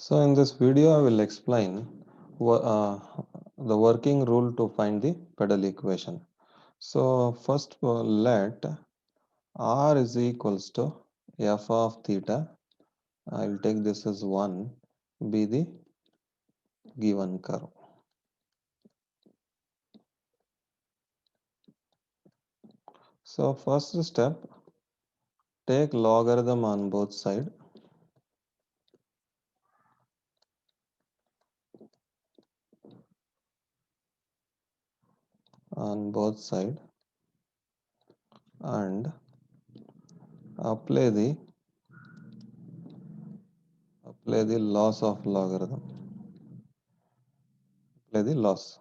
So in this video, I will explain the working rule to find the pedal equation. So first let r is equals to f of theta. I will take this as 1 be the given curve. So first step, take logarithm on both sides. On both sides and apply the loss of logarithm. Apply the loss.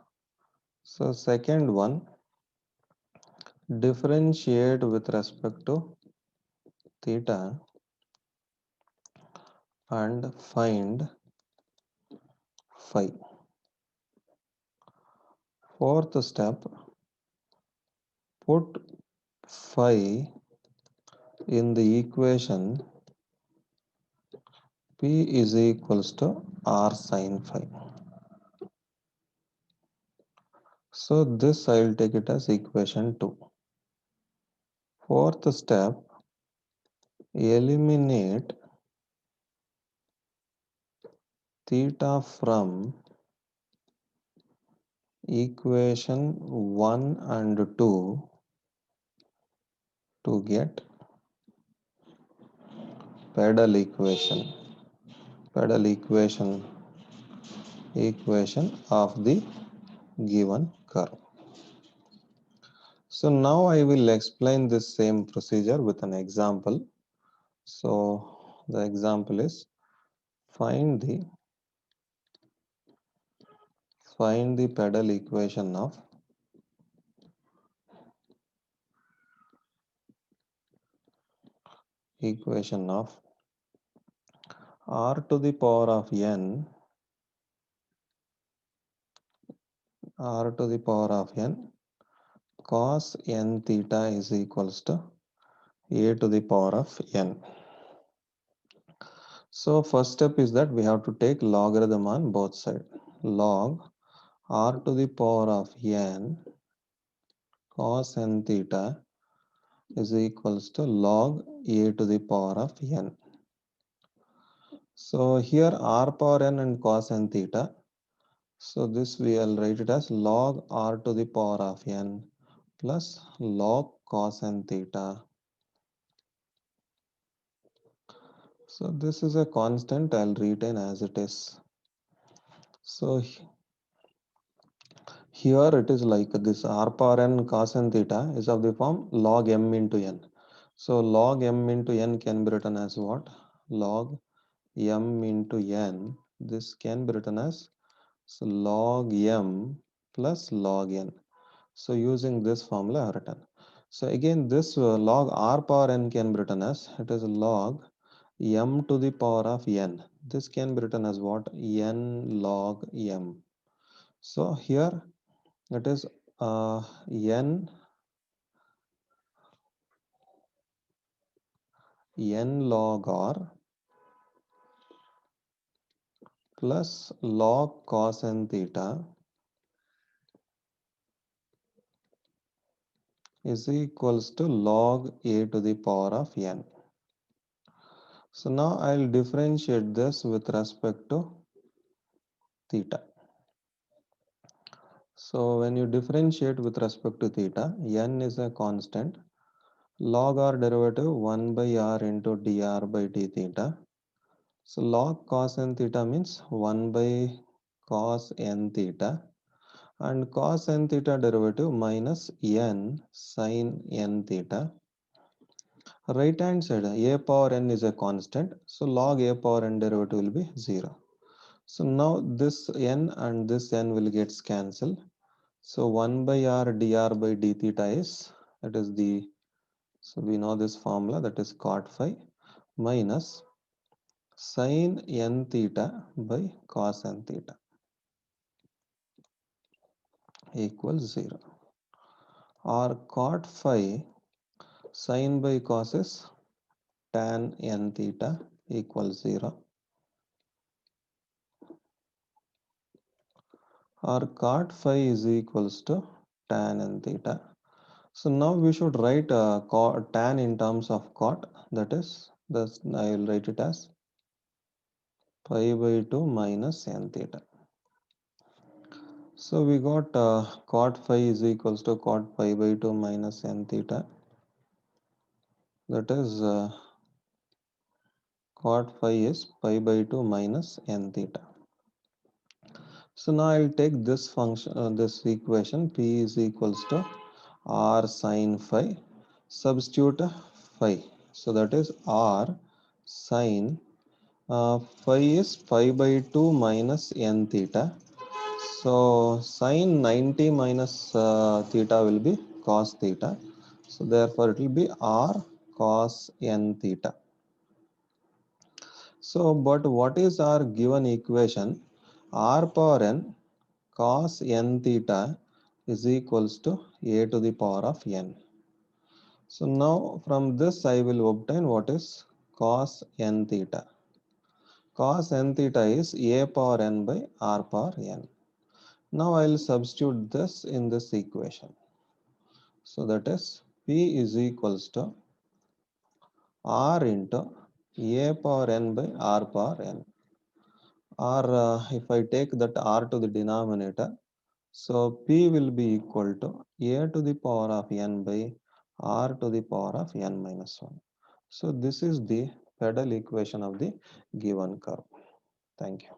So second one, differentiate with respect to theta and find phi. Fourth step, put phi in the equation P is equals to R sin phi. So this I will take it as equation 2. Fourth step, eliminate theta from equation 1 and 2 to get pedal equation. Pedal equation of the given curve. So now I will explain this same procedure with an example. So the example is find the pedal equation of r to the power of n cos n theta is equals to a to the power of n. So first step is that we have to take logarithm on both sides. Log r to the power of n cos n theta is equals to log a to the power of n. So here r power n and cos n theta. So this we will write it as log r to the power of n plus log cos n theta. So this is a constant, I'll retain as it is. So here it is like this r power n cos n theta is of the form log m into n. So log m into n can be written as what? Log m into n. This can be written as log m plus log n. So using this formula I have written. So again this log r power n can be written as it is log m to the power of n. This can be written as what? N log m. So here it is n log r plus log cos n theta is equals to log a to the power of n. So now I'll differentiate this with respect to theta. So when you differentiate with respect to theta, n is a constant. Log r derivative 1 by r into dr by d theta. So log cos n theta means 1 by cos n theta, and cos n theta derivative minus n sin n theta. Right hand side a power n is a constant, so log a power n derivative will be 0. So now this n and this n will get cancelled. So 1 by r dr by d theta is, that is the, so we know this formula, that is cot phi minus sin n theta by cos n theta equals 0. Or cot phi sin by cos is tan n theta equals 0. or cot phi is equals to tan n theta. So now we should write tan in terms of cot, that is, this I will write it as pi by 2 minus n theta. So we got cot phi is equals to cot pi by 2 minus n theta, that is cot phi is pi by 2 minus n theta. So now I'll take this function, this equation p is equals to r sin phi, substitute phi, so that is r sin phi is pi by 2 minus n theta. So sin 90 minus theta will be cos theta. So therefore it will be r cos n theta. So but what is our given equation? R power n cos n theta is equals to a to the power of n. So now from this I will obtain what is cos n theta. Cos n theta is a power n by r power n. Now I will substitute this in this equation. So that is p is equals to r into a power n by r power n. Or if I take that r to the denominator, so p will be equal to a to the power of n by r to the power of n minus 1. So this is the pedal equation of the given curve. Thank you.